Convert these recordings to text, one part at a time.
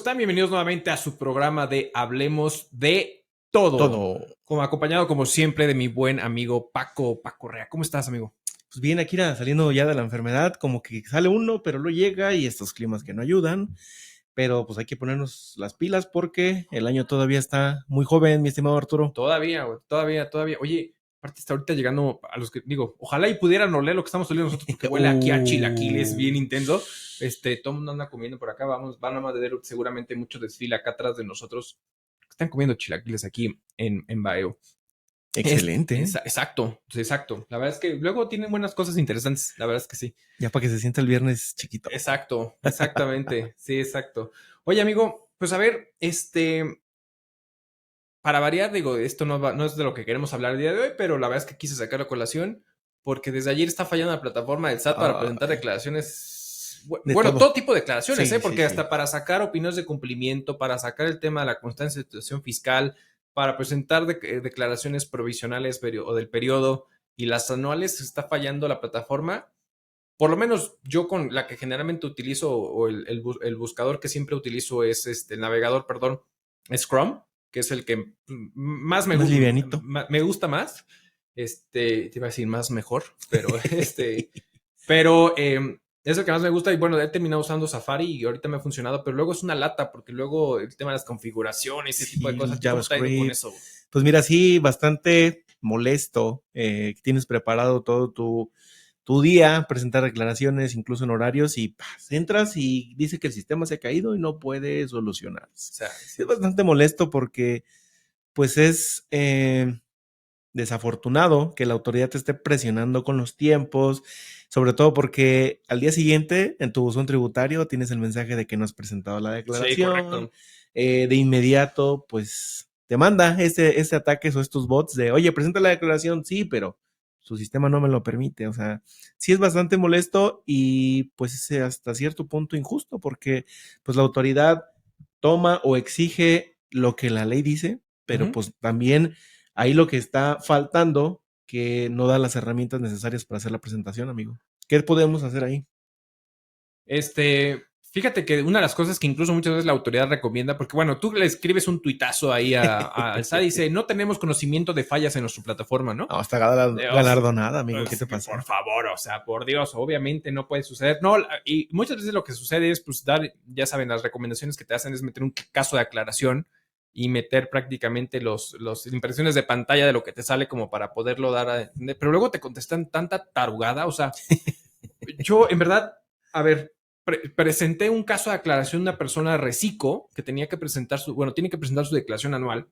están? Bienvenidos nuevamente a su programa de Hablemos de Todo. Como acompañado, como siempre, de mi buen amigo Paco Rea. ¿Cómo estás, amigo? Pues bien, Akira, saliendo ya de la enfermedad, como que sale uno, pero no llega y estos climas que no ayudan. Pero pues hay que ponernos las pilas porque el año todavía está muy joven, mi estimado Arturo. Todavía, güey, todavía. Oye, aparte está ahorita llegando a los que, digo, ojalá y pudieran oler lo que estamos oliendo nosotros, porque huele aquí a chilaquiles bien intenso. Todo el mundo anda comiendo por acá, van a ver seguramente mucho desfile acá atrás de nosotros. Están comiendo chilaquiles aquí en Baeo. Excelente. Exacto. La verdad es que luego tienen buenas cosas interesantes. La verdad es que sí. Ya para que se sienta el viernes chiquito. Exactamente. Sí, exacto. Oye, amigo, pues a ver, para variar, digo, esto no es de lo que queremos hablar el día de hoy, pero la verdad es que quise sacar a colación porque desde ayer está fallando la plataforma del SAT para presentar declaraciones. Bueno, todo tipo de declaraciones, Sí, porque sí, hasta sí. para sacar opiniones de cumplimiento, para sacar el tema de la constancia de situación fiscal, para presentar declaraciones provisionales o del periodo y las anuales, está fallando la plataforma. Por lo menos yo con la que generalmente utilizo o el buscador que siempre utilizo es el navegador, perdón, es Chrome, que es el que más Más livianito. me gusta más. Te iba a decir más mejor, pero pero es el que más me gusta y bueno, he terminado usando Safari y ahorita me ha funcionado, pero luego es una lata porque luego el tema de las configuraciones, ese tipo de cosas, El ¿tú cómo te ha ido con JavaScript. eso? Pues mira, sí, bastante molesto. Tienes preparado todo tu día, presentar declaraciones, incluso en horarios, y entras y dice que el sistema se ha caído y no puede solucionarse. O sea, Es bastante molesto porque pues es desafortunado que la autoridad te esté presionando con los tiempos, sobre todo porque al día siguiente en tu buzón tributario tienes el mensaje de que no has presentado la sí, declaración. correcto. De inmediato pues te manda este ataque o estos bots de, oye, presenta la declaración, sí, pero su sistema no me lo permite. O sea, sí es bastante molesto y pues es hasta cierto punto injusto porque pues la autoridad toma o exige lo que la ley dice, pero pues también ahí lo que está faltando, que no da las herramientas necesarias para hacer la presentación, amigo. ¿Qué podemos hacer ahí? Fíjate que una de las cosas que incluso muchas veces la autoridad recomienda, porque bueno, tú le escribes un tuitazo ahí al SAT y dice, no tenemos conocimiento de fallas en nuestra plataforma, ¿no? No, está galardonada, amigo, ¿qué te pasa? Por favor, o sea, por Dios, obviamente no puede suceder. No, y muchas veces lo que sucede es, pues, ya saben, las recomendaciones que te hacen es meter un caso de aclaración y meter prácticamente las impresiones de pantalla de lo que te sale como para poderlo dar a entender. Pero luego te contestan tanta tarugada, o sea, yo en verdad, a ver, presenté un caso de aclaración de una persona reciclo que tenía que presentar tiene que presentar su declaración anual.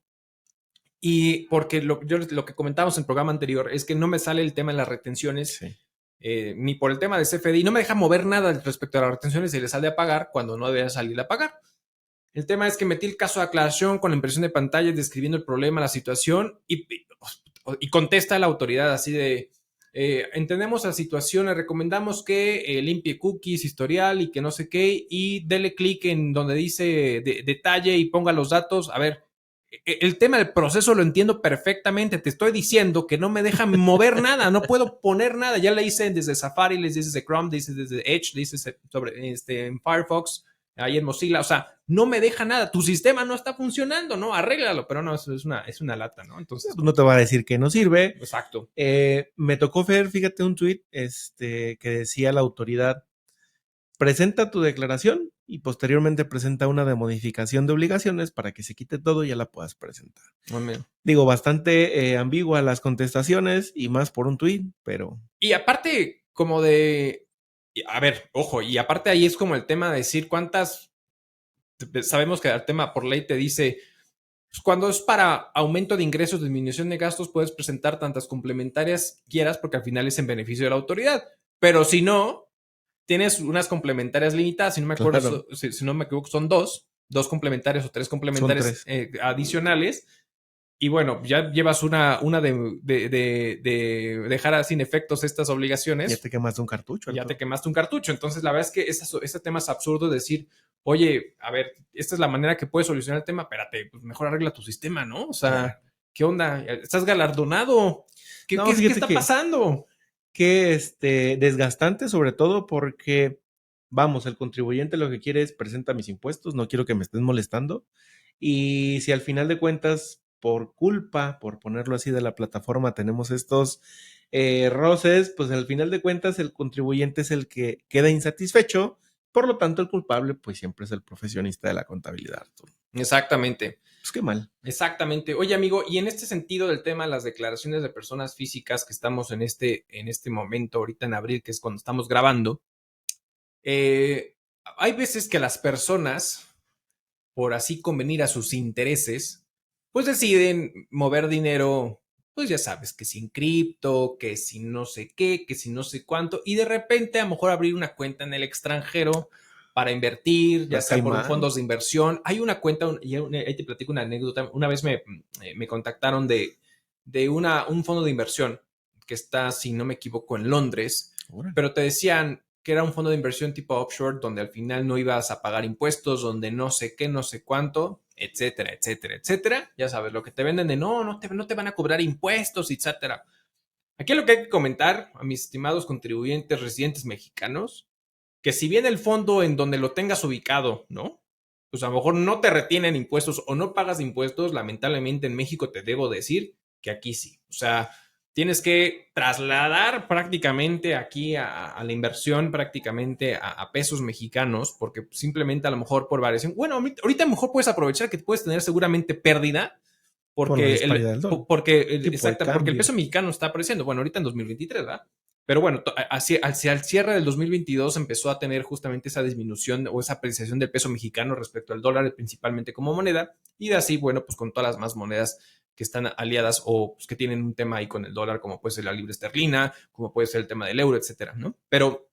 Y porque lo que comentábamos en el programa anterior es que no me sale el tema de las retenciones, Sí. ni por el tema de CFDI, no me deja mover nada respecto a las retenciones y le sale a pagar cuando no debería salir a pagar. El tema es que metí el caso de aclaración con la impresión de pantalla describiendo el problema, la situación y contesta la autoridad así de, entendemos la situación, le recomendamos que limpie cookies, historial y que no sé qué, y dele clic en donde dice detalle y ponga los datos. A ver, el tema del proceso lo entiendo perfectamente. Te estoy diciendo que no me deja mover nada, no puedo poner nada. Ya le hice desde Safari, le hice desde Chrome, le hice desde Edge, le hice sobre en Firefox, ahí en Mozilla. O sea, no me deja nada. Tu sistema no está funcionando, ¿no? Arréglalo, pero no, eso es una lata, ¿no? Entonces, No te va a decir que no sirve. Exacto. Me tocó ver, fíjate, un tweet que decía la autoridad, presenta tu declaración y posteriormente presenta una de modificación de obligaciones para que se quite todo y ya la puedas presentar. Digo, bastante ambigua las contestaciones y más por un tweet, pero... Y aparte, como de... A ver, ojo, y aparte ahí es como el tema de decir cuántas... Sabemos que el tema por ley te dice, pues cuando es para aumento de ingresos, disminución de gastos, puedes presentar tantas complementarias quieras porque al final es en beneficio de la autoridad. Pero si no, tienes unas complementarias limitadas, si no me acuerdo, Claro. si no me equivoco, son dos complementarias o tres complementarias adicionales. Y bueno, ya llevas una de dejar sin efectos estas obligaciones. Ya te quemaste un cartucho. Ya te quemaste un cartucho. Entonces, la verdad es que ese tema es absurdo decir, oye, a ver, esta es la manera que puedes solucionar el tema, espérate, pues mejor arregla tu sistema, ¿no? O sea, ¿qué onda? ¿Estás galardonado? ¿Qué está pasando? Que desgastante, sobre todo porque vamos, el contribuyente lo que quiere es presenta mis impuestos, no quiero que me estén molestando. Y si al final de cuentas, por culpa, por ponerlo así, de la plataforma, tenemos estos roces, pues al final de cuentas el contribuyente es el que queda insatisfecho, por lo tanto el culpable pues siempre es el profesionista de la contabilidad, Arturo. Exactamente. Pues qué mal. Exactamente. Oye, amigo, y en este sentido del tema de las declaraciones de personas físicas que estamos en este momento, ahorita en abril, que es cuando estamos grabando, hay veces que las personas, por así convenir a sus intereses, pues deciden mover dinero, pues ya sabes, que sin cripto, que sin no sé qué, que sin no sé cuánto, y de repente a lo mejor abrir una cuenta en el extranjero para invertir, ya La sea por un Caimán. fondos de inversión. Hay una cuenta, y ahí te platico una anécdota. Una vez me contactaron de un fondo de inversión que está, si no me equivoco, en Londres, pero te decían que era un fondo de inversión tipo offshore, donde al final no ibas a pagar impuestos, donde no sé qué, no sé cuánto, etcétera, etcétera, etcétera. Ya sabes, lo que te venden de no te van a cobrar impuestos, etcétera. Aquí lo que hay que comentar a mis estimados contribuyentes residentes mexicanos, que si bien el fondo en donde lo tengas ubicado, ¿no? Pues a lo mejor no te retienen impuestos o no pagas impuestos, lamentablemente en México te debo decir que aquí sí. O sea, tienes que trasladar prácticamente aquí a la inversión prácticamente a pesos mexicanos, porque simplemente a lo mejor por variación, bueno, ahorita a lo mejor puedes aprovechar que puedes tener seguramente pérdida, Por la porque disparidad del dólar. porque el peso mexicano está apreciando, bueno, ahorita en 2023, ¿verdad? Pero bueno, hacia el cierre del 2022 empezó a tener justamente esa disminución o esa apreciación del peso mexicano respecto al dólar, principalmente como moneda, y de así, bueno, pues con todas las más monedas que están aliadas o pues, que tienen un tema ahí con el dólar, como puede ser la libra esterlina, como puede ser el tema del euro, etcétera, ¿no? Pero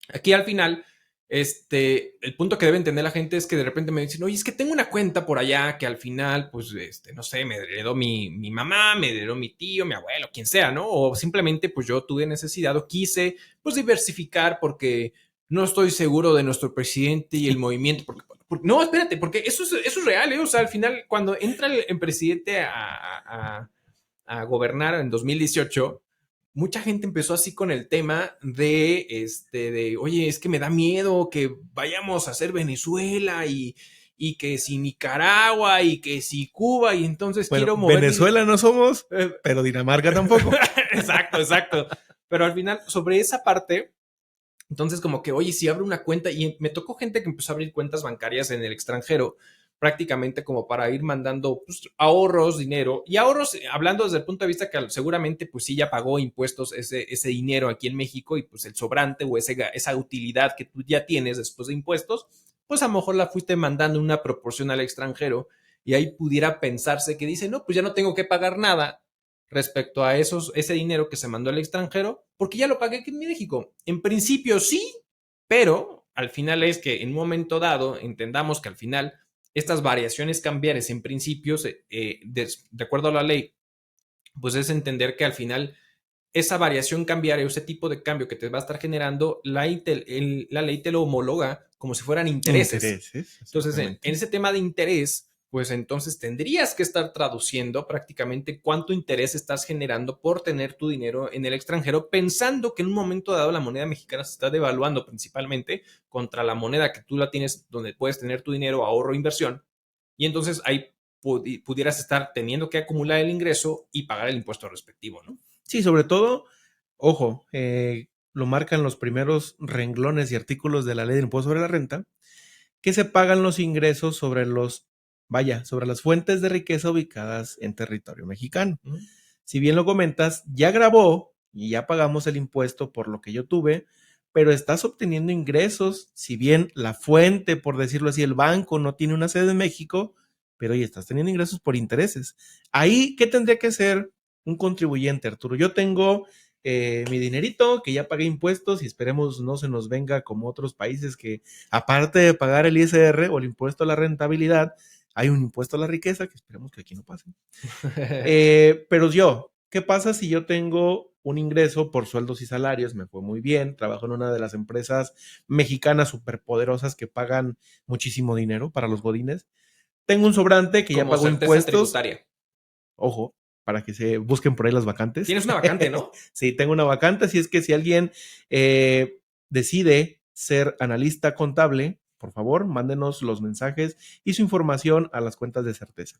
aquí al final, el punto que debe entender la gente es que de repente me dicen, oye, es que tengo una cuenta por allá que al final, pues, no sé, me heredó mi mamá, me heredó mi tío, mi abuelo, quien sea, ¿no? O simplemente, pues, yo tuve necesidad o quise, pues, diversificar porque no estoy seguro de nuestro presidente y el movimiento. No, espérate, porque eso es real, ¿eh? O sea, al final, cuando entra el presidente a gobernar en 2018, mucha gente empezó así con el tema de, oye, es que me da miedo que vayamos a hacer Venezuela y que si Nicaragua y que si Cuba y entonces Bueno, quiero mover Venezuela no somos, pero Dinamarca tampoco. Exacto, exacto. Pero al final, sobre esa parte, entonces como que, oye, si abro una cuenta y me tocó gente que empezó a abrir cuentas bancarias en el extranjero, prácticamente como para ir mandando pues, ahorros, dinero. Y ahorros, hablando desde el punto de vista que seguramente pues sí ya pagó impuestos ese dinero aquí en México y pues el sobrante o esa utilidad que tú ya tienes después de impuestos, pues a lo mejor la fuiste mandando en una proporción al extranjero y ahí pudiera pensarse que dice, no, pues ya no tengo que pagar nada respecto a ese dinero que se mandó al extranjero, porque ya lo pagué aquí en México. En principio sí, pero al final es que en un momento dado entendamos que al final estas variaciones cambiares en principios, de acuerdo a la ley, pues es entender que al final esa variación cambiaria, ese tipo de cambio que te va a estar generando, la ley te lo homologa como si fueran intereses. Entonces, en ese tema de interés, pues entonces tendrías que estar traduciendo prácticamente cuánto interés estás generando por tener tu dinero en el extranjero, pensando que en un momento dado la moneda mexicana se está devaluando principalmente contra la moneda que tú la tienes, donde puedes tener tu dinero, ahorro, inversión, y entonces ahí pudieras estar teniendo que acumular el ingreso y pagar el impuesto respectivo, ¿no? Sí, sobre todo, ojo, lo marcan los primeros renglones y artículos de la ley del impuesto sobre la renta, que se pagan los ingresos sobre sobre las fuentes de riqueza ubicadas en territorio mexicano. Si bien lo comentas, ya grabó y ya pagamos el impuesto por lo que yo tuve, pero estás obteniendo ingresos, si bien la fuente, por decirlo así, el banco no tiene una sede en México, pero oye, estás teniendo ingresos por intereses. Ahí, ¿qué tendría que hacer un contribuyente, Arturo? Yo tengo mi dinerito, que ya pagué impuestos y esperemos no se nos venga como otros países que aparte de pagar el ISR o el impuesto a la rentabilidad, hay un impuesto a la riqueza que esperemos que aquí no pase. Pero ¿qué pasa si yo tengo un ingreso por sueldos y salarios? Me fue muy bien, trabajo en una de las empresas mexicanas superpoderosas que pagan muchísimo dinero para los godines. Tengo un sobrante que ya pagó impuestos. Tributaria. Ojo, para que se busquen por ahí las vacantes. Tienes una vacante, ¿no? Sí, tengo una vacante, así es que si alguien decide ser analista contable, por favor, mándenos los mensajes y su información a las cuentas de Certeza.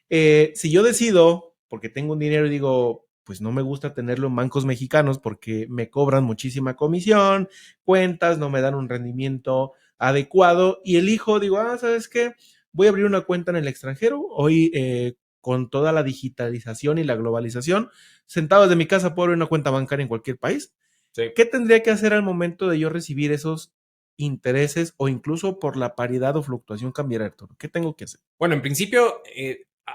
Si yo decido, porque tengo un dinero y digo, pues no me gusta tenerlo en bancos mexicanos porque me cobran muchísima comisión, cuentas, no me dan un rendimiento adecuado y elijo, digo, ¿sabes qué? Voy a abrir una cuenta en el extranjero. Hoy, con toda la digitalización y la globalización, sentado desde mi casa puedo abrir una cuenta bancaria en cualquier país. Sí. ¿Qué tendría que hacer al momento de yo recibir esos intereses o incluso por la paridad o fluctuación cambiaria, Arturo? ¿Qué tengo que hacer? Bueno, en principio,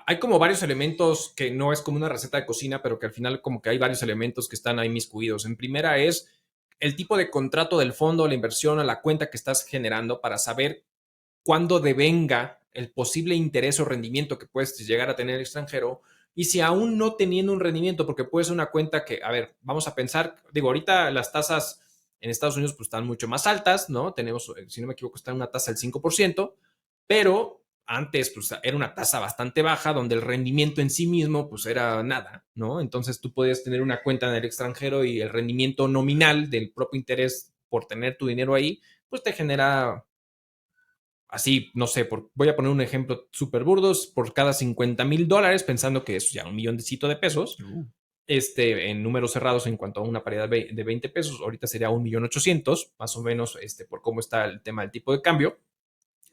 hay como varios elementos que no es como una receta de cocina, pero que al final como que hay varios elementos que están ahí miscuidos. En primera es el tipo de contrato del fondo, la inversión o la cuenta que estás generando para saber cuándo devenga el posible interés o rendimiento que puedes llegar a tener el extranjero. Y si aún no teniendo un rendimiento, porque puede ser una cuenta que, a ver, vamos a pensar, digo, ahorita las tasas en Estados Unidos pues están mucho más altas, ¿no? Tenemos, si no me equivoco, está en una tasa del 5%, pero antes pues era una tasa bastante baja donde el rendimiento en sí mismo pues era nada, ¿no? Entonces tú podías tener una cuenta en el extranjero y el rendimiento nominal del propio interés por tener tu dinero ahí, pues te genera así, no sé, voy a poner un ejemplo súper burdos, por cada $50,000, pensando que es ya un milloncito de pesos, en números cerrados en cuanto a una paridad de 20 pesos, ahorita sería 1,800,000, más o menos, por cómo está el tema del tipo de cambio,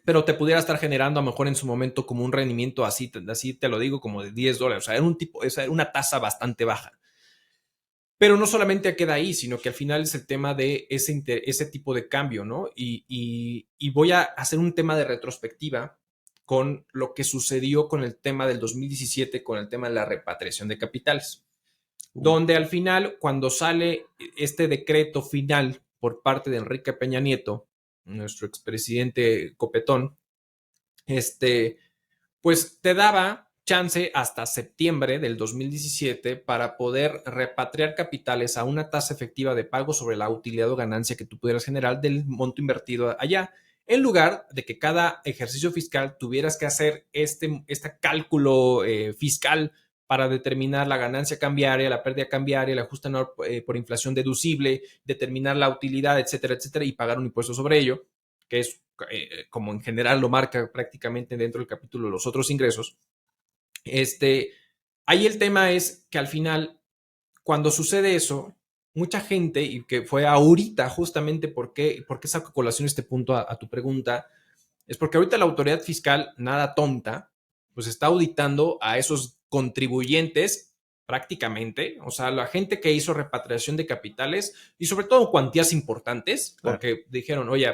pero te pudiera estar generando a lo mejor en su momento como un rendimiento así te lo digo, como de $10, o sea, era una tasa bastante baja. Pero no solamente queda ahí, sino que al final es el tema de ese tipo de cambio, ¿no? Y voy a hacer un tema de retrospectiva con lo que sucedió con el tema del 2017, con el tema de la repatriación de capitales, donde al final, cuando sale este decreto final por parte de Enrique Peña Nieto, nuestro expresidente Copetón, pues te daba chance hasta septiembre del 2017 para poder repatriar capitales a una tasa efectiva de pago sobre la utilidad o ganancia que tú pudieras generar del monto invertido allá, en lugar de que cada ejercicio fiscal tuvieras que hacer este cálculo fiscal para determinar la ganancia cambiaria, la pérdida cambiaria, el ajuste anual por inflación deducible, determinar la utilidad, etcétera, etcétera, y pagar un impuesto sobre ello, que es como en general lo marca prácticamente dentro del capítulo de los otros ingresos. Ahí el tema es que al final, cuando sucede eso, mucha gente, y que fue ahorita justamente por qué saco colación este punto a tu pregunta, es porque ahorita la autoridad fiscal, nada tonta, pues está auditando a esos contribuyentes prácticamente, o sea, la gente que hizo repatriación de capitales y sobre todo cuantías importantes, porque dijeron, oye,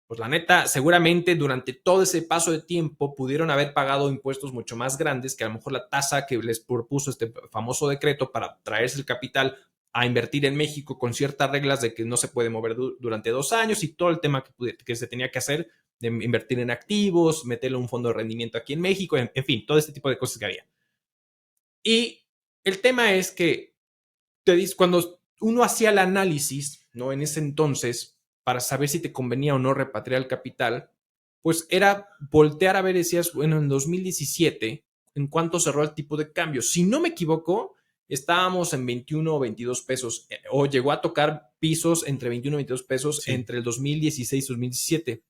pues la neta, seguramente durante todo ese paso de tiempo pudieron haber pagado impuestos mucho más grandes que a lo mejor la tasa que les propuso este famoso decreto para traerse el capital a invertir en México con ciertas reglas de que no se puede mover durante 2 años y todo el tema que se tenía que hacer de invertir en activos, meterle un fondo de rendimiento aquí en México, en fin, todo este tipo de cosas que había. Y el tema es que cuando uno hacía el análisis, ¿no? En ese entonces, para saber si te convenía o no repatriar el capital, pues era voltear a ver, decías, bueno, en 2017, ¿en cuánto cerró el tipo de cambio? Si no me equivoco, estábamos en 21 o 22 pesos, o llegó a tocar pisos entre 21 y 22 pesos entre el 2016 y 2017.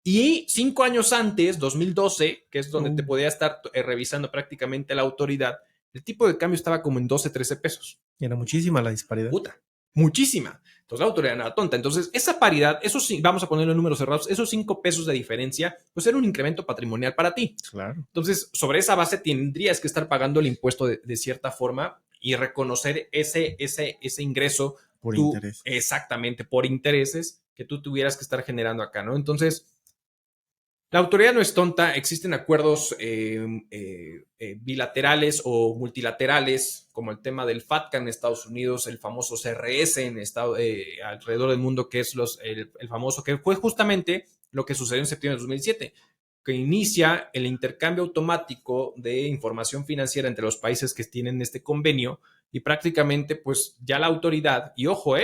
Y 5 años antes, 2012, que es donde te podía estar revisando prácticamente la autoridad, el tipo de cambio estaba como en 12, 13 pesos. Era muchísima la disparidad. Puta, muchísima. Entonces la autoridad nada tonta. Entonces, esa paridad, vamos a ponerlo en números cerrados, esos 5 pesos de diferencia, pues era un incremento patrimonial para ti. Claro. Entonces, sobre esa base tendrías que estar pagando el impuesto de cierta forma y reconocer ese ingreso. Por interés. Exactamente, por intereses que tú tuvieras que estar generando acá, ¿no? Entonces, la autoridad no es tonta, existen acuerdos bilaterales o multilaterales, como el tema del FATCA en Estados Unidos, el famoso CRS alrededor del mundo, que es el famoso, que fue justamente lo que sucedió en septiembre de 2007, que inicia el intercambio automático de información financiera entre los países que tienen este convenio y prácticamente pues ya la autoridad, y ojo,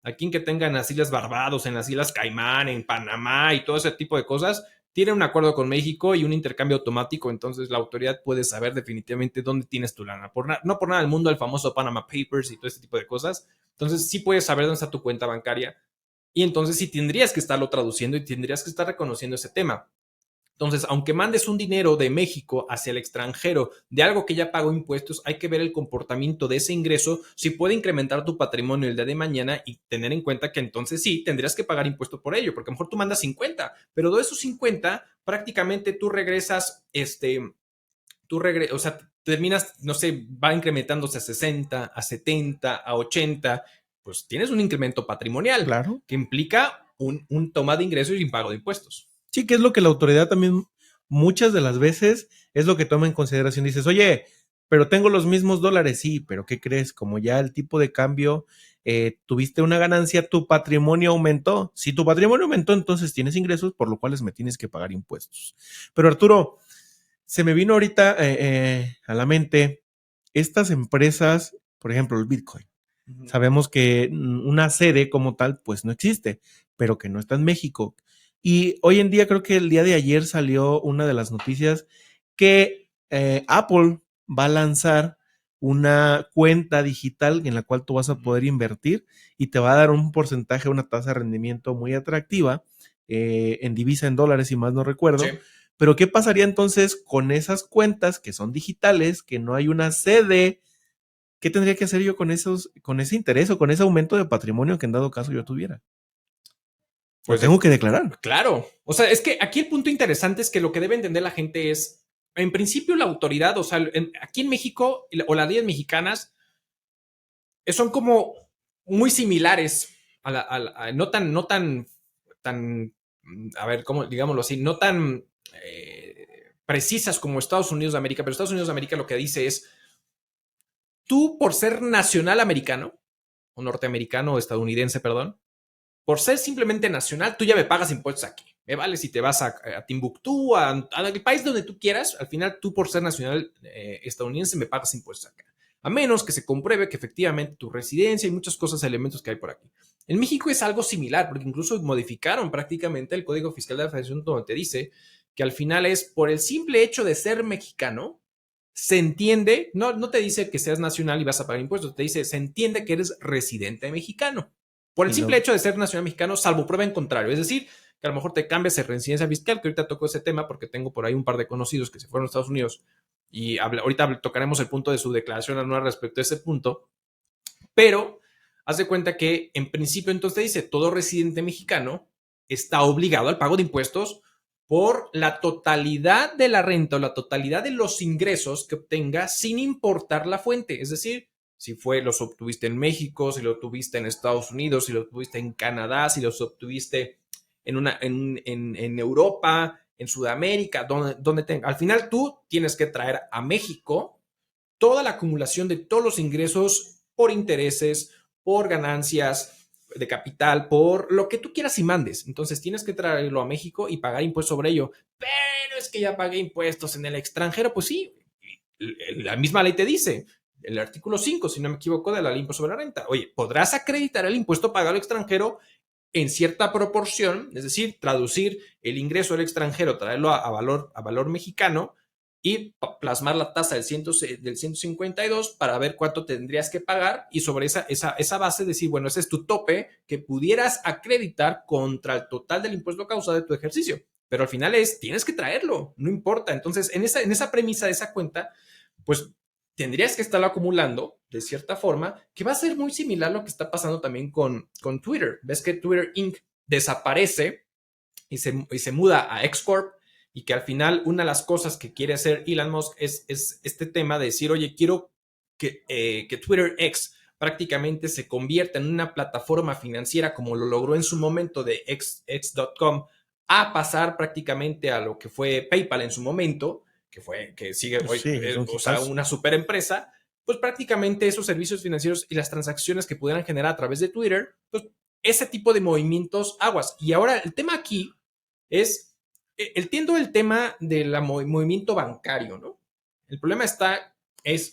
aquí en que tengan las Islas Barbados, en las Islas Caimán, en Panamá y todo ese tipo de cosas, tiene un acuerdo con México y un intercambio automático, entonces la autoridad puede saber definitivamente dónde tienes tu lana. No por nada el mundo, el famoso Panama Papers y todo este tipo de cosas. Entonces sí puedes saber dónde está tu cuenta bancaria. Y entonces sí tendrías que estarlo traduciendo y tendrías que estar reconociendo ese tema. Entonces, aunque mandes un dinero de México hacia el extranjero de algo que ya pagó impuestos, hay que ver el comportamiento de ese ingreso, si puede incrementar tu patrimonio el día de mañana y tener en cuenta que entonces sí, tendrías que pagar impuesto por ello, porque a lo mejor tú mandas 50, pero de esos 50, prácticamente tú regresas, o sea, terminas, no sé, va incrementándose a 60, a 70, a 80, pues tienes un incremento patrimonial Claro. que implica un toma de ingresos y un pago de impuestos. Sí, que es lo que la autoridad también muchas de las veces es lo que toma en consideración. Dices, oye, pero tengo los mismos dólares, sí, pero ¿qué crees? Como ya el tipo de cambio, tuviste una ganancia, tu patrimonio aumentó. Si tu patrimonio aumentó, entonces tienes ingresos, por lo cual me tienes que pagar impuestos. Pero Arturo, se me vino ahorita a la mente estas empresas, por ejemplo, el Bitcoin. Sabemos que una sede como tal, pues no existe, pero que no está en México. Y hoy en día, creo que el día de ayer salió una de las noticias que Apple va a lanzar una cuenta digital en la cual tú vas a poder invertir y te va a dar un porcentaje, una tasa de rendimiento muy atractiva en divisa, en dólares, si más no recuerdo. Sí. Pero ¿qué pasaría entonces con esas cuentas que son digitales, que no hay una sede? ¿Qué tendría que hacer yo con ese interés o con ese aumento de patrimonio que en dado caso yo tuviera? Lo Pues tengo que declarar. claro. O sea, es que aquí el punto interesante es que lo que debe entender la gente es, en principio, la autoridad, o sea, aquí en México, o las leyes mexicanas, son como muy similares no tan, a ver, ¿cómo digámoslo así? No tan precisas como Estados Unidos de América, pero Estados Unidos de América lo que dice es, tú por ser nacional americano, o norteamericano o estadounidense, perdón, por ser simplemente nacional, tú ya me pagas impuestos aquí. Me vale si te vas a Timbuktu, al país donde tú quieras, al final tú por ser nacional estadounidense me pagas impuestos acá. A menos que se compruebe que efectivamente tu residencia y muchas cosas, elementos que hay por aquí. En México es algo similar, porque incluso modificaron prácticamente el Código Fiscal de la Federación, donde te dice que al final es por el simple hecho de ser mexicano, se entiende, no te dice que seas nacional y vas a pagar impuestos, te dice, se entiende que eres residente mexicano. Por el simple hecho de ser nacional mexicano, salvo prueba en contrario. Es decir, que a lo mejor te cambias de residencia fiscal, que ahorita tocó ese tema porque tengo por ahí un par de conocidos que se fueron a Estados Unidos y ahorita tocaremos el punto de su declaración anual respecto a ese punto. Pero haz de cuenta que en principio entonces te dice, todo residente mexicano está obligado al pago de impuestos por la totalidad de la renta o la totalidad de los ingresos que obtenga sin importar la fuente. Es decir, si los obtuviste en México, si lo obtuviste en Estados Unidos, si lo obtuviste en Canadá, si los obtuviste en Europa, en Sudamérica, donde tenga. Al final tú tienes que traer a México toda la acumulación de todos los ingresos por intereses, por ganancias de capital, por lo que tú quieras y mandes. Entonces tienes que traerlo a México y pagar impuestos sobre ello. Pero es que ya pagué impuestos en el extranjero. Pues sí, la misma ley te dice, el artículo 5, si no me equivoco, de la ley sobre la renta. Oye, podrás acreditar el impuesto pagado al extranjero en cierta proporción, es decir, traducir el ingreso del extranjero, traerlo a valor mexicano y plasmar la tasa del 152 para ver cuánto tendrías que pagar y sobre esa base decir, bueno, ese es tu tope que pudieras acreditar contra el total del impuesto causado de tu ejercicio. Pero al final tienes que traerlo, no importa. Entonces, en esa premisa de esa cuenta, pues tendrías que estarlo acumulando de cierta forma, que va a ser muy similar a lo que está pasando también con Twitter. Ves que Twitter Inc. desaparece y se muda a X Corp y que al final una de las cosas que quiere hacer Elon Musk es este tema de decir, oye, quiero que Twitter X prácticamente se convierta en una plataforma financiera como lo logró en su momento de X.com a pasar prácticamente a lo que fue PayPal en su momento, que sigue hoy, Sí, o sea, una super empresa, pues prácticamente esos servicios financieros y las transacciones que pudieran generar a través de Twitter, pues ese tipo de movimientos aguas. Y ahora el tema aquí es, entiendo el tema del movimiento bancario, ¿no? El problema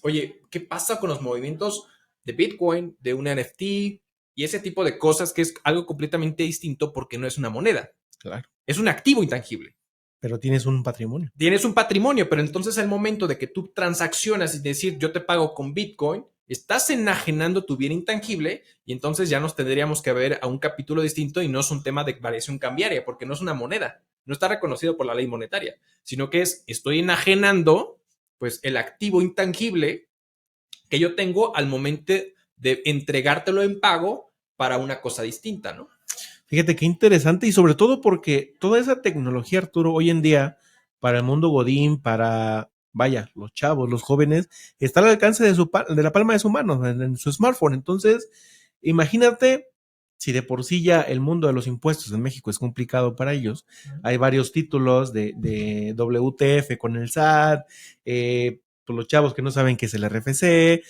oye, ¿qué pasa con los movimientos de Bitcoin, de un NFT y ese tipo de cosas que es algo completamente distinto porque no es una moneda? Claro. Es un activo intangible. Pero tienes un patrimonio. Tienes un patrimonio, pero entonces el momento de que tú transaccionas y decir yo te pago con Bitcoin, Estás enajenando tu bien intangible y entonces ya nos tendríamos que ver a un capítulo distinto y no es un tema de variación cambiaria porque no es una moneda, no está reconocido por la ley monetaria, sino que estoy enajenando pues el activo intangible que yo tengo al momento de entregártelo en pago para una cosa distinta, ¿no? Fíjate qué interesante y sobre todo porque toda esa tecnología, Arturo, hoy en día, para el mundo godín, para, vaya, los chavos, los jóvenes, está al alcance de la palma de su mano, en su smartphone. Entonces, imagínate si de por sí ya el mundo de los impuestos en México es complicado para ellos. Hay varios títulos de WTF con el SAT, pues los chavos que no saben qué es el RFC,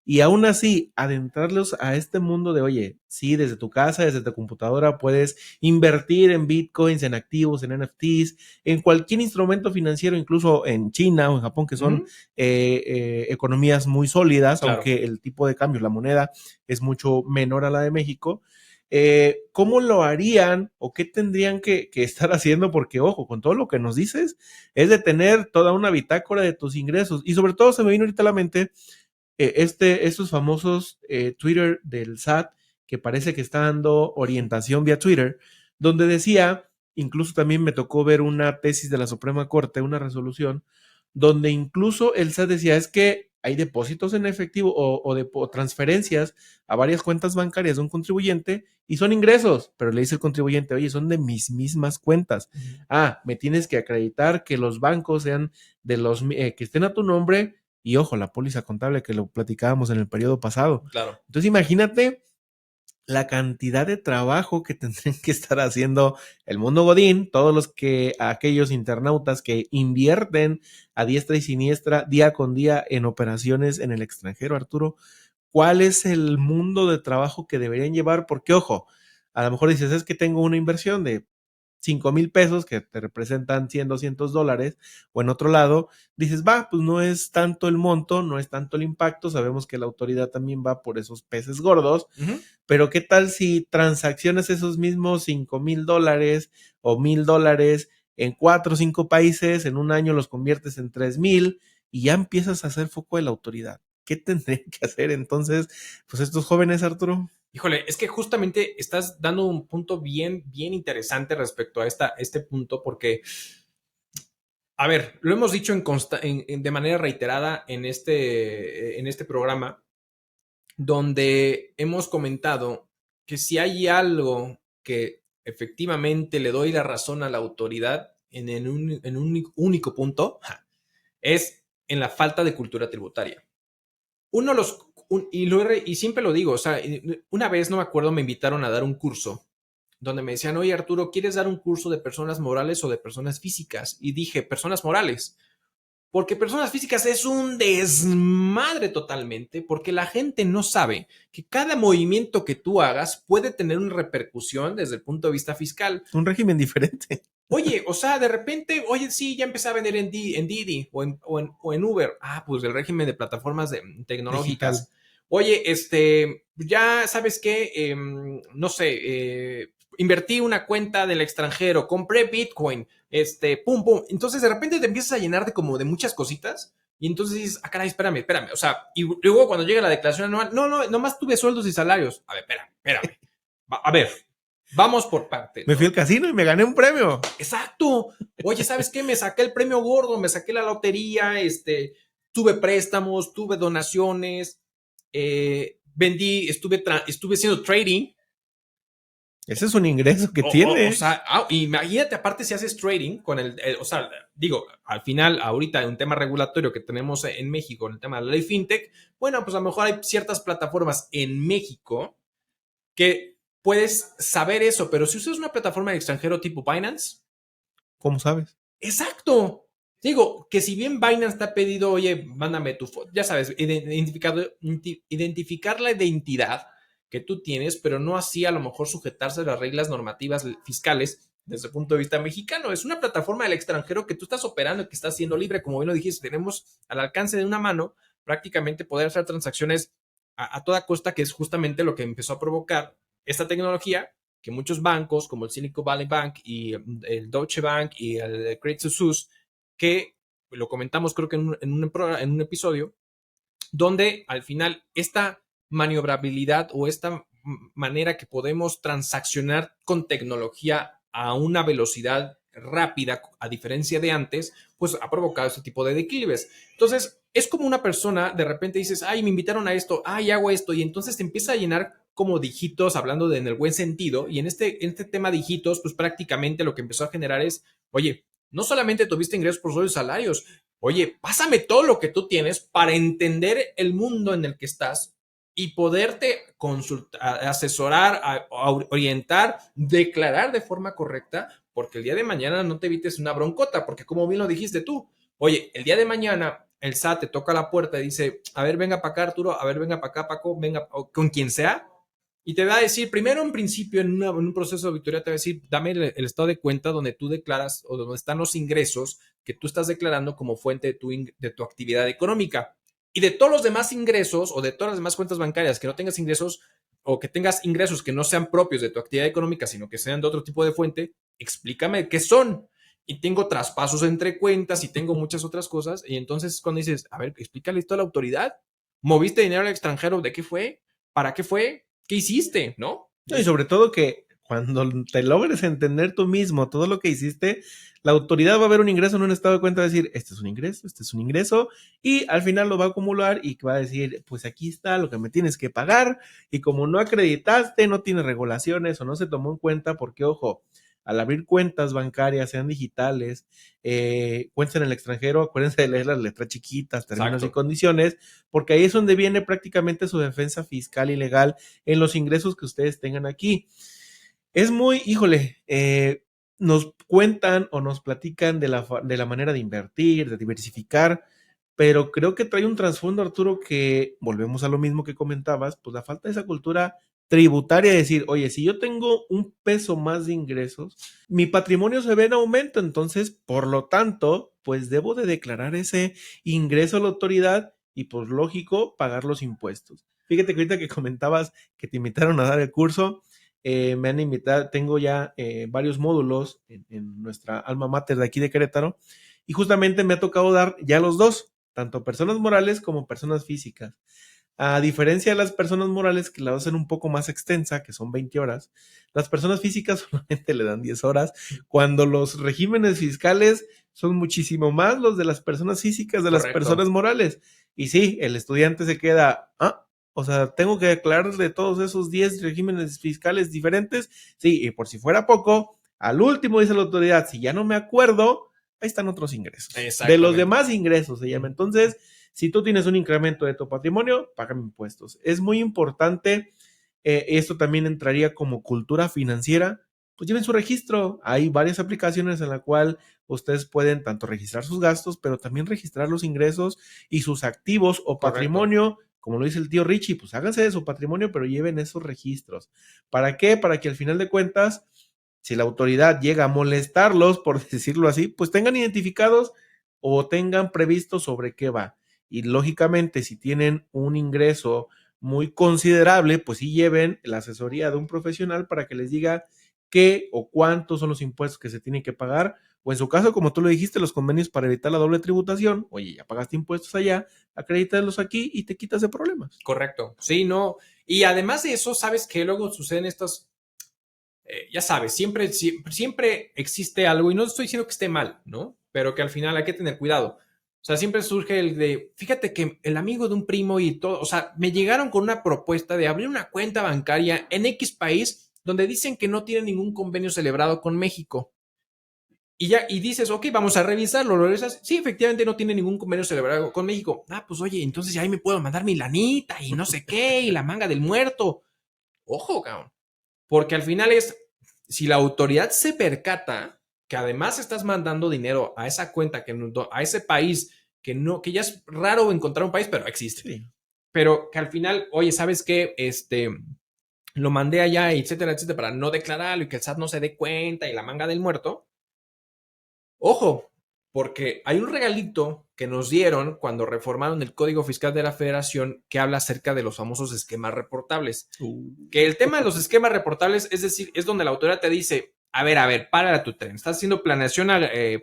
y aún así, adentrarlos a este mundo de, oye, sí, desde tu casa, desde tu computadora, puedes invertir en bitcoins, en activos, en NFTs, en cualquier instrumento financiero, incluso en China o en Japón, que son economías muy sólidas, Claro. aunque el tipo de cambio, la moneda, es mucho menor a la de México. ¿Cómo lo harían o qué tendrían que estar haciendo? Porque, ojo, con todo lo que nos dices, es de tener toda una bitácora de tus ingresos. Y sobre todo se me vino ahorita a la mente estos famosos Twitter del SAT, que parece que está dando orientación vía Twitter, donde decía, incluso también me tocó ver una tesis de la Suprema Corte, una resolución, donde incluso el SAT decía, es que hay depósitos en efectivo o transferencias a varias cuentas bancarias de un contribuyente y son ingresos, pero le dice el contribuyente, oye, son de mis mismas cuentas. Me tienes que acreditar que los bancos sean de los que estén a tu nombre y ojo, la póliza contable que lo platicábamos en el periodo pasado. Claro. Entonces imagínate la cantidad de trabajo que tendrían que estar haciendo el mundo godín, aquellos internautas que invierten a diestra y siniestra día con día en operaciones en el extranjero, Arturo. ¿Cuál es el mundo de trabajo que deberían llevar? Porque ojo, a lo mejor dices, es que tengo una inversión de 5,000 pesos que te representan 100, $200, o en otro lado dices, pues no es tanto el monto, no es tanto el impacto, sabemos que la autoridad también va por esos peces gordos, pero ¿qué tal si transaccionas esos mismos $5,000 o $1,000 en 4 o 5 países, en un año los conviertes en 3,000 y ya empiezas a hacer foco de la autoridad? ¿Qué tendrían que hacer entonces, pues estos jóvenes, Arturo? Híjole, es que justamente estás dando un punto bien interesante respecto a este punto, porque, a ver, lo hemos dicho de manera reiterada en este programa, donde hemos comentado que si hay algo que efectivamente le doy la razón a la autoridad en un único punto, es en la falta de cultura tributaria. Y siempre lo digo, o sea, una vez, no me acuerdo, me invitaron a dar un curso donde me decían, oye Arturo, ¿quieres dar un curso de personas morales o de personas físicas? Y dije, personas morales, porque personas físicas es un desmadre totalmente, porque la gente no sabe que cada movimiento que tú hagas puede tener una repercusión desde el punto de vista fiscal. Un régimen diferente. Oye, o sea, de repente, oye, sí, ya empecé a vender en Didi o en Uber. Pues el régimen de plataformas tecnológicas. Digital. Oye, ya sabes qué, no sé, invertí una cuenta del extranjero, compré Bitcoin, pum, pum. Entonces de repente te empiezas a llenar de como de muchas cositas y entonces dices, caray, espérame. O sea, y luego cuando llega la declaración anual, no, nomás tuve sueldos y salarios. A ver, espérame. A ver, vamos por partes. Me fui al casino y me gané un premio. Exacto. Oye, ¿sabes qué? Me saqué el premio gordo, me saqué la lotería, tuve préstamos, tuve donaciones, vendí, estuve haciendo trading. Ese es un ingreso que tiene. O sea, imagínate, aparte si haces trading con o sea, digo, al final, ahorita un tema regulatorio que tenemos en México, en el tema de la ley fintech, bueno, pues a lo mejor hay ciertas plataformas en México que puedes saber eso, pero si usas una plataforma de extranjero tipo Binance, ¿cómo sabes? Exacto. Digo, que si bien Binance te ha pedido, oye, mándame tu foto, ya sabes, identificar la identidad que tú tienes, pero no así a lo mejor sujetarse a las reglas normativas fiscales desde el punto de vista mexicano. Es una plataforma del extranjero que tú estás operando, que estás siendo libre, como bien lo dijiste, tenemos al alcance de una mano prácticamente poder hacer transacciones a toda costa, que es justamente lo que empezó a provocar esta tecnología, que muchos bancos como el Silicon Valley Bank y el Deutsche Bank y el Credit Suisse, que lo comentamos creo que en un episodio, donde al final esta maniobrabilidad o esta manera que podemos transaccionar con tecnología a una velocidad rápida, a diferencia de antes, pues ha provocado este tipo de declives. Entonces, es como una persona, de repente dices, ay, me invitaron a esto, ay, hago esto, y entonces te empieza a llenar como dígitos, hablando en el buen sentido, y en este tema de dígitos, pues prácticamente lo que empezó a generar es, oye, no solamente tuviste ingresos por solo salarios, oye, pásame todo lo que tú tienes para entender el mundo en el que estás y poderte consultar, asesorar, orientar, declarar de forma correcta, porque el día de mañana no te evites una broncota, porque como bien lo dijiste tú, oye, el día de mañana el SAT te toca la puerta y dice, a ver, venga para acá Arturo, a ver, venga para acá Paco, venga, con quien sea, y te va a decir, primero en principio, en un proceso de auditoría, te va a decir, dame el estado de cuenta donde tú declaras o donde están los ingresos que tú estás declarando como fuente de tu actividad económica. Y de todos los demás ingresos o de todas las demás cuentas bancarias que no tengas ingresos o que tengas ingresos que no sean propios de tu actividad económica, sino que sean de otro tipo de fuente, explícame qué son. Y tengo traspasos entre cuentas y tengo muchas otras cosas. Y entonces cuando dices, a ver, explícale esto a la autoridad. ¿Moviste dinero al extranjero? ¿De qué fue? ¿Para qué fue? ¿Qué hiciste? ¿No? No, y sobre todo que cuando te logres entender tú mismo todo lo que hiciste, la autoridad va a ver un ingreso en un estado de cuenta, va a decir, este es un ingreso, y al final lo va a acumular y va a decir, pues aquí está lo que me tienes que pagar, y como no acreditaste, no tiene regulaciones o no se tomó en cuenta, porque ojo, al abrir cuentas bancarias, sean digitales, cuentas en el extranjero, acuérdense de leer las letras chiquitas, términos Exacto. y condiciones, porque ahí es donde viene prácticamente su defensa fiscal y legal en los ingresos que ustedes tengan aquí. Es muy, híjole, nos cuentan o nos platican de la manera de invertir, de diversificar, pero creo que trae un trasfondo, Arturo, que volvemos a lo mismo que comentabas, pues la falta de esa cultura tributaria, de decir, oye, si yo tengo un peso más de ingresos, mi patrimonio se ve en aumento, entonces, por lo tanto, pues debo de declarar ese ingreso a la autoridad y, pues lógico, pagar los impuestos. Fíjate que ahorita que comentabas que te invitaron a dar el curso, me han invitado, tengo ya varios módulos en nuestra alma mater de aquí de Querétaro, y justamente me ha tocado dar ya los dos, tanto personas morales como personas físicas. A diferencia de las personas morales, que la hacen un poco más extensa, que son 20 horas, las personas físicas solamente le dan 10 horas, cuando los regímenes fiscales son muchísimo más los de las personas físicas de las Correcto. personas morales. Y sí, el estudiante se queda, o sea, tengo que declarar de todos esos 10 regímenes fiscales diferentes. Sí, y por si fuera poco, al último dice la autoridad, si ya no me acuerdo, ahí están otros ingresos. De los demás ingresos se llama. Entonces, si tú tienes un incremento de tu patrimonio, paga impuestos. Es muy importante, esto también entraría como cultura financiera, pues lleven su registro. Hay varias aplicaciones en la cual ustedes pueden tanto registrar sus gastos, pero también registrar los ingresos y sus activos o patrimonio. Correcto. Como lo dice el tío Richie, pues háganse de su patrimonio, pero lleven esos registros. ¿Para qué? Para que al final de cuentas, si la autoridad llega a molestarlos, por decirlo así, pues tengan identificados o tengan previsto sobre qué va. Y lógicamente, si tienen un ingreso muy considerable, pues sí lleven la asesoría de un profesional para que les diga qué o cuántos son los impuestos que se tienen que pagar, o en su caso, como tú lo dijiste, los convenios para evitar la doble tributación. Oye, ya pagaste impuestos allá, acredítalos aquí y te quitas de problemas. Correcto. Sí, no. Y además de eso, ¿sabes qué? Luego suceden estos, ya sabes, siempre existe algo, y no estoy diciendo que esté mal, ¿no? Pero que al final hay que tener cuidado. O sea, siempre surge el de, fíjate que el amigo de un primo y todo, o sea, me llegaron con una propuesta de abrir una cuenta bancaria en X país donde dicen que no tiene ningún convenio celebrado con México. Y dices, ok, vamos a revisarlo. ¿Lo revisas? Sí, efectivamente no tiene ningún convenio celebrado con México. Ah, pues oye, entonces ahí me puedo mandar mi lanita y no sé qué, y la manga del muerto. Ojo, cabrón. Porque al final es, si la autoridad se percata que además estás mandando dinero a esa cuenta, a ese país, que ya es raro encontrar un país, pero existe. Sí. Pero que al final, oye, ¿sabes qué? Lo mandé allá, etcétera, etcétera, para no declararlo y que el SAT no se dé cuenta y la manga del muerto. Ojo, porque hay un regalito que nos dieron cuando reformaron el Código Fiscal de la Federación que habla acerca de los famosos esquemas reportables. Que el tema de los esquemas reportables, es decir, es donde la autoridad te dice, a ver, para tu tren. ¿Estás haciendo planeación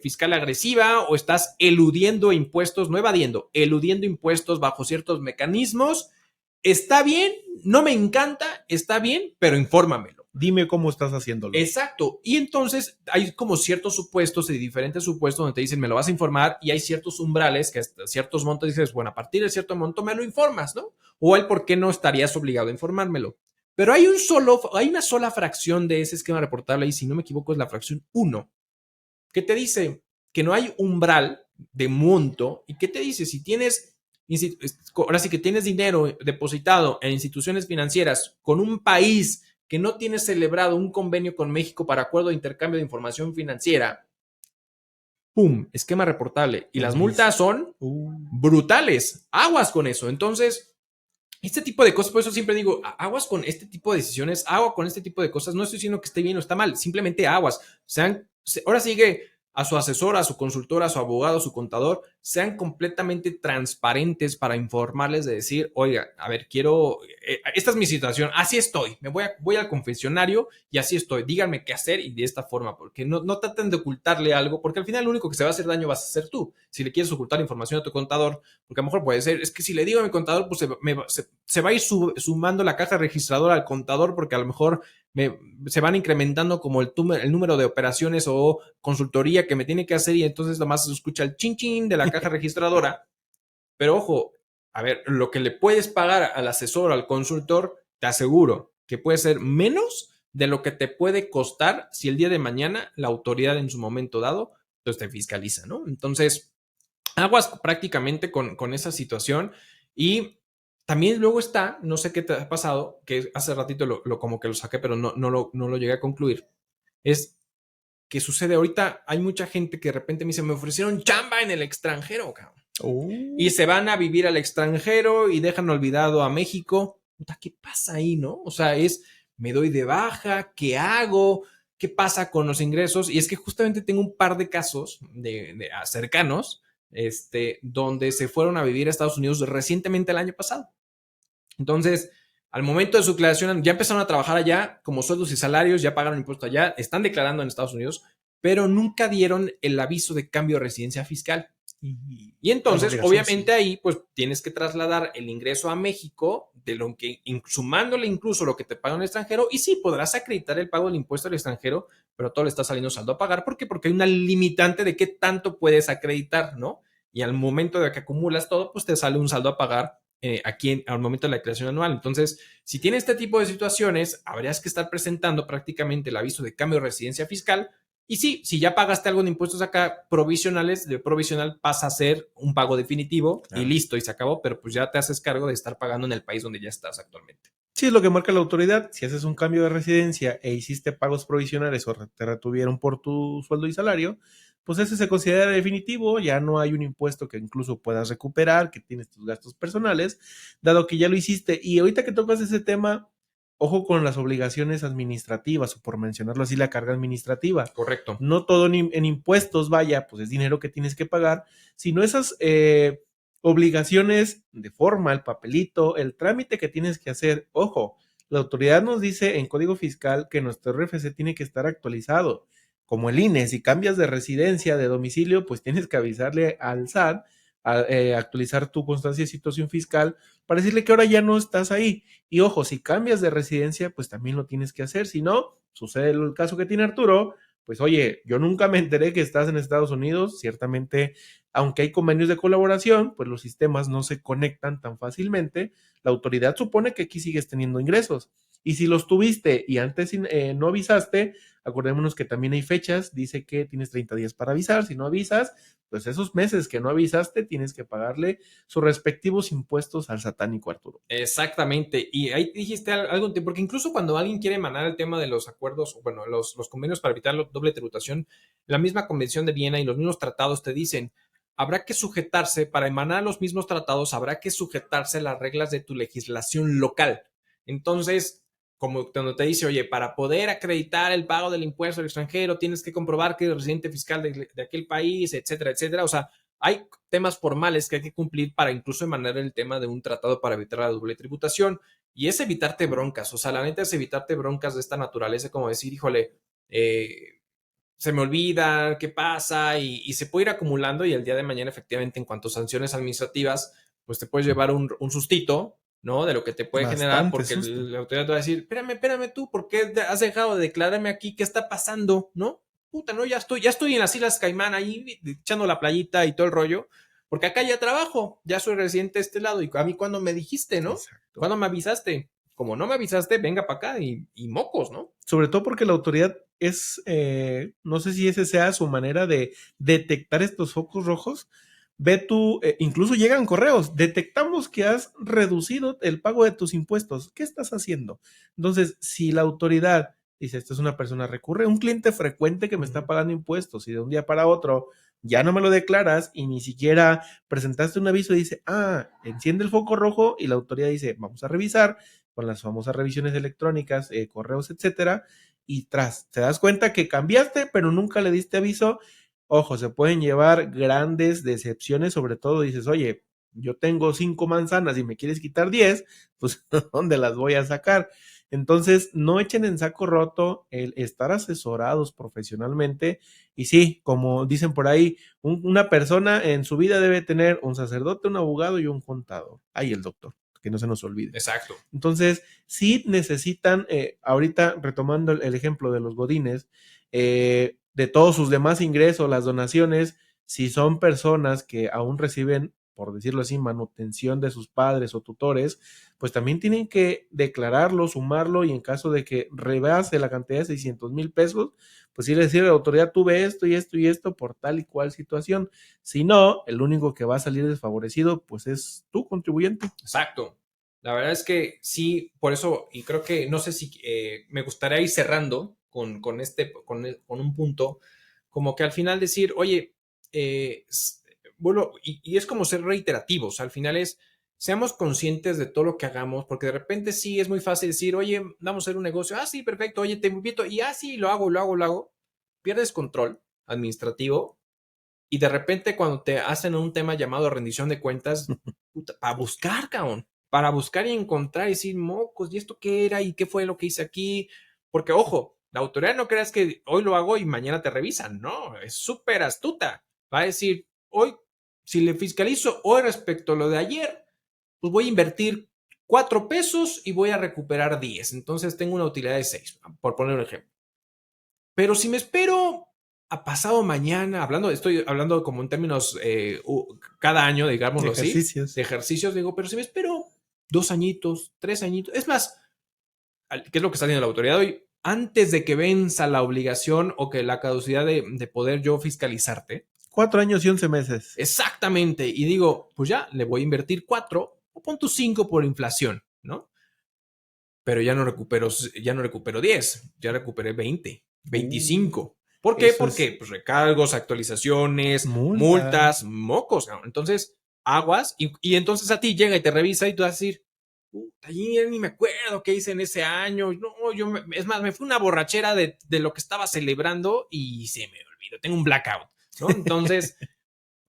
fiscal agresiva o estás eludiendo impuestos, no evadiendo, eludiendo impuestos bajo ciertos mecanismos? Está bien, no me encanta, está bien, pero infórmamelo. Dime cómo estás haciéndolo. Exacto. Y entonces hay como ciertos supuestos y diferentes supuestos donde te dicen, me lo vas a informar, y hay ciertos umbrales que hasta ciertos montos dices, bueno, a partir de cierto monto me lo informas, ¿no? O el por qué no estarías obligado a informármelo. Pero hay una sola fracción de ese esquema reportable y si no me equivoco es la fracción 1, que te dice que no hay umbral de monto y que te dice si tienes, ahora sí que tienes dinero depositado en instituciones financieras con un país que no tiene celebrado un convenio con México para acuerdo de intercambio de información financiera, ¡pum! Esquema reportable. Y las multas son brutales. Aguas con eso. Entonces, este tipo de cosas, por eso siempre digo, aguas con este tipo de decisiones, agua con este tipo de cosas. No estoy diciendo que esté bien o está mal, simplemente aguas. Ahora sigue a su asesor, a su consultor, a su abogado, a su contador, sean completamente transparentes para informarles de decir, oiga, a ver, esta es mi situación, así estoy, voy al confesionario y así estoy, díganme qué hacer y de esta forma, porque no traten de ocultarle algo, porque al final lo único que se va a hacer daño vas a ser tú, si le quieres ocultar información a tu contador, porque a lo mejor puede ser, es que si le digo a mi contador, pues se va a ir sumando la caja registradora al contador, porque a lo mejor se van incrementando como el número de operaciones o consultoría que me tiene que hacer y entonces nomás se escucha el chin chin de la caja registradora. Pero ojo, a ver, lo que le puedes pagar al asesor o al consultor, te aseguro que puede ser menos de lo que te puede costar si el día de mañana la autoridad en su momento dado pues te fiscaliza, ¿no? Entonces, aguas prácticamente con esa situación y también luego está, no sé qué te ha pasado, que hace ratito como que lo saqué, pero no lo llegué a concluir, es que sucede ahorita, hay mucha gente que de repente me dice, me ofrecieron chamba en el extranjero, cabrón. Y se van a vivir al extranjero y dejan olvidado a México. ¿Qué pasa ahí, no? O sea, me doy de baja, ¿qué hago? ¿Qué pasa con los ingresos? Y es que justamente tengo un par de casos de cercanos, donde se fueron a vivir a Estados Unidos recientemente el año pasado. Entonces, al momento de su declaración, ya empezaron a trabajar allá como sueldos y salarios, ya pagaron impuestos allá, están declarando en Estados Unidos, pero nunca dieron el aviso de cambio de residencia fiscal. Y entonces, obviamente, ahí pues tienes que trasladar el ingreso a México, de lo que sumándole incluso lo que te paga un extranjero, y sí podrás acreditar el pago del impuesto al extranjero, pero todo le está saliendo saldo a pagar. ¿Por qué? Porque hay una limitante de qué tanto puedes acreditar, ¿no? Y al momento de que acumulas todo, pues te sale un saldo a pagar aquí al momento de la declaración anual. Entonces, si tiene este tipo de situaciones, habrías que estar presentando prácticamente el aviso de cambio de residencia fiscal. Y sí, si ya pagaste algo de impuestos acá provisionales, de provisional pasa a ser un pago definitivo y listo, y se acabó, pero pues ya te haces cargo de estar pagando en el país donde ya estás actualmente. Sí, es lo que marca la autoridad. Si haces un cambio de residencia e hiciste pagos provisionales o te retuvieron por tu sueldo y salario, pues ese se considera definitivo, ya no hay un impuesto que incluso puedas recuperar, que tienes tus gastos personales, dado que ya lo hiciste. Y ahorita que tocas ese tema, ojo con las obligaciones administrativas, o por mencionarlo así, la carga administrativa. Correcto. No todo en impuestos, vaya, pues es dinero que tienes que pagar, sino esas obligaciones de forma, el papelito, el trámite que tienes que hacer. Ojo, la autoridad nos dice en código fiscal que nuestro RFC tiene que estar actualizado. Como el INE, si cambias de residencia, de domicilio, pues tienes que avisarle al SAT, actualizar tu constancia de situación fiscal para decirle que ahora ya no estás ahí. Y ojo, si cambias de residencia, pues también lo tienes que hacer. Si no, sucede el caso que tiene Arturo, pues oye, yo nunca me enteré que estás en Estados Unidos, ciertamente, aunque hay convenios de colaboración, pues los sistemas no se conectan tan fácilmente, la autoridad supone que aquí sigues teniendo ingresos, y si los tuviste y antes no avisaste, acordémonos que también hay fechas, dice que tienes 30 días para avisar, si no avisas, pues esos meses que no avisaste tienes que pagarle sus respectivos impuestos al satánico Arturo. Exactamente, y ahí dijiste algo, porque incluso cuando alguien quiere emanar el tema de los acuerdos, bueno, los convenios para evitar la doble tributación, la misma Convención de Viena y los mismos tratados te dicen, habrá que sujetarse, para emanar los mismos tratados, habrá que sujetarse a las reglas de tu legislación local. Entonces, como cuando te dice, oye, para poder acreditar el pago del impuesto al extranjero, tienes que comprobar que eres residente fiscal de aquel país, etcétera, etcétera. O sea, hay temas formales que hay que cumplir para incluso emanar el tema de un tratado para evitar la doble tributación. Y es evitarte broncas. O sea, la neta es evitarte broncas de esta naturaleza, como decir, híjole, se me olvida qué pasa y se puede ir acumulando y el día de mañana efectivamente en cuanto a sanciones administrativas, pues te puedes llevar un sustito, ¿no? De lo que te puede generar Bastante porque susto. la autoridad te va a decir, espérame tú, ¿por qué has dejado de declararme aquí? ¿Qué está pasando? ¿No? Puta, no, ya estoy en las Islas Caimán ahí echando la playita y todo el rollo, porque acá ya trabajo, ya soy residente de este lado y a mí cuando me dijiste, ¿no? Exacto. ¿Cuándo me avisaste? Como no me avisaste, venga para acá y mocos, ¿no? Sobre todo porque la autoridad es, no sé si ese sea su manera de detectar estos focos rojos. Ve tú, incluso llegan correos, detectamos que has reducido el pago de tus impuestos. ¿Qué estás haciendo? Entonces, si la autoridad dice, esta es una persona recurre, un cliente frecuente que me está pagando impuestos y de un día para otro ya no me lo declaras y ni siquiera presentaste un aviso y dice, enciende el foco rojo y la autoridad dice, vamos a revisar con las famosas revisiones electrónicas, correos, etcétera, y te das cuenta que cambiaste, pero nunca le diste aviso. Ojo, se pueden llevar grandes decepciones, sobre todo dices, oye, yo tengo 5 manzanas y me quieres quitar 10, pues ¿dónde las voy a sacar? Entonces, no echen en saco roto el estar asesorados profesionalmente. Y sí, como dicen por ahí, una persona en su vida debe tener un sacerdote, un abogado y un contador. Ahí el doctor, que no se nos olvide. Exacto. Entonces, sí necesitan, ahorita retomando el ejemplo de los godines, de todos sus demás ingresos, las donaciones, si son personas que aún reciben, por decirlo así, manutención de sus padres o tutores, pues también tienen que declararlo, sumarlo y en caso de que rebase la cantidad de 600,000 pesos, pues ir a decirle a la autoridad, tuve esto y esto y esto por tal y cual situación. Si no, el único que va a salir desfavorecido, pues es tu contribuyente. Exacto. La verdad es que sí, por eso, y creo que no sé si me gustaría ir cerrando con un punto, como que al final decir, oye, bueno, y es como ser reiterativos, al final es, seamos conscientes de todo lo que hagamos, porque de repente sí es muy fácil decir, oye, vamos a hacer un negocio, sí, perfecto, oye, te invito, y sí, lo hago, pierdes control administrativo y de repente cuando te hacen un tema llamado rendición de cuentas, puta, para buscar, cabrón, para buscar y encontrar y decir, mocos, ¿y esto qué era? ¿Y qué fue lo que hice aquí? Porque, ojo, la autoridad no creas que hoy lo hago y mañana te revisan, no, es súper astuta. Va a decir, hoy, si le fiscalizo hoy respecto a lo de ayer, pues voy a invertir 4 pesos y voy a recuperar 10. Entonces tengo una utilidad de 6, por poner un ejemplo. Pero si me espero a pasado mañana, estoy hablando como en términos cada año, digámoslo así, Ejercicios. de ejercicios, digo, pero si me espero 2 añitos, 3 añitos, es más, ¿qué es lo que está haciendo la autoridad hoy? Antes de que venza la obligación o que la caducidad de poder yo fiscalizarte. 4 años y 11 meses. Exactamente. Y digo, pues ya, le voy a invertir 4 o pon tu 5 por inflación, ¿no? Pero ya no recupero 10, ya recuperé 20, 25. ¿Por qué? Porque pues recargos, actualizaciones, multas, mocos. Entonces, aguas y entonces a ti llega y te revisa y tú vas a decir, ya ni me acuerdo qué hice en ese año. No, es más, me fue una borrachera de lo que estaba celebrando y se me olvidó. Tengo un blackout, ¿no? Entonces,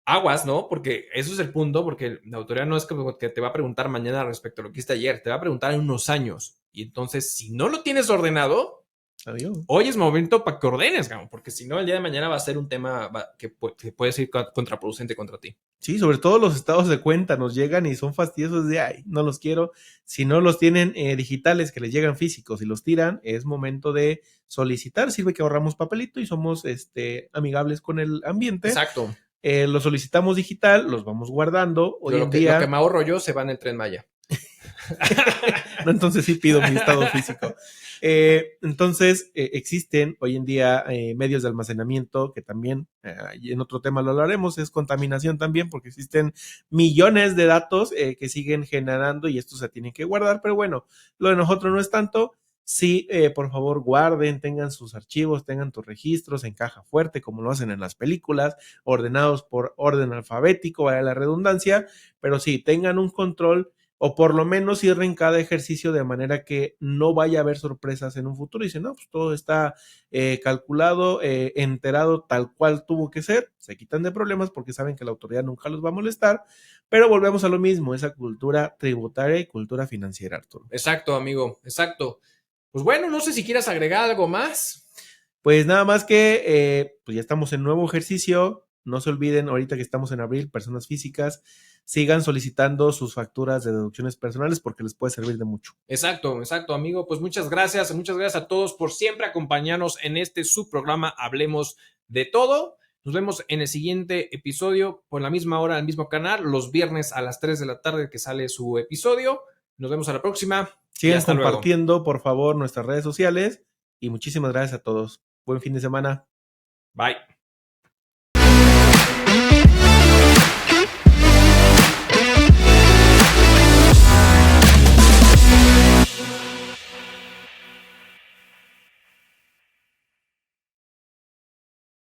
aguas, ¿no? Porque eso es el punto, porque la autoridad no es que te va a preguntar mañana respecto a lo que hiciste ayer, te va a preguntar en unos años. Y entonces, si no lo tienes ordenado, adiós. Hoy es momento para que ordenes, porque si no, el día de mañana va a ser un tema que puede ser contraproducente contra ti. Sí, sobre todo los estados de cuenta nos llegan y son fastidiosos de, ay, no los quiero. Si no los tienen digitales, que les llegan físicos y los tiran, es momento de solicitar. Sirve que ahorramos papelito y somos amigables con el ambiente. Exacto. Los solicitamos digital, los vamos guardando. Hoy en día. Lo que me ahorro yo se va en el Tren Maya. No, entonces sí pido mi estado físico. Entonces, existen hoy en día medios de almacenamiento que también, y en otro tema lo hablaremos, es contaminación también, porque existen millones de datos que siguen generando y estos se tienen que guardar, pero bueno, lo de nosotros no es tanto. Sí, por favor, guarden, tengan sus archivos, tengan tus registros en caja fuerte, como lo hacen en las películas, ordenados por orden alfabético, vaya la redundancia, pero sí, tengan un control o por lo menos cierren cada ejercicio de manera que no vaya a haber sorpresas en un futuro. Y dicen, no, pues todo está calculado, enterado tal cual tuvo que ser. Se quitan de problemas porque saben que la autoridad nunca los va a molestar. Pero volvemos a lo mismo, esa cultura tributaria y cultura financiera, Arturo. Exacto, amigo, exacto. Pues bueno, no sé si quieras agregar algo más. Pues nada más que pues ya estamos en nuevo ejercicio. No se olviden, ahorita que estamos en abril, personas físicas, sigan solicitando sus facturas de deducciones personales porque les puede servir de mucho. Exacto, exacto, amigo. Pues muchas gracias a todos por siempre acompañarnos en este subprograma Hablemos de Todo. Nos vemos en el siguiente episodio por la misma hora, en el mismo canal, los viernes a las 3 de la tarde que sale su episodio. Nos vemos a la próxima. Sigan compartiendo, por favor, nuestras redes sociales y muchísimas gracias a todos. Buen fin de semana. Bye.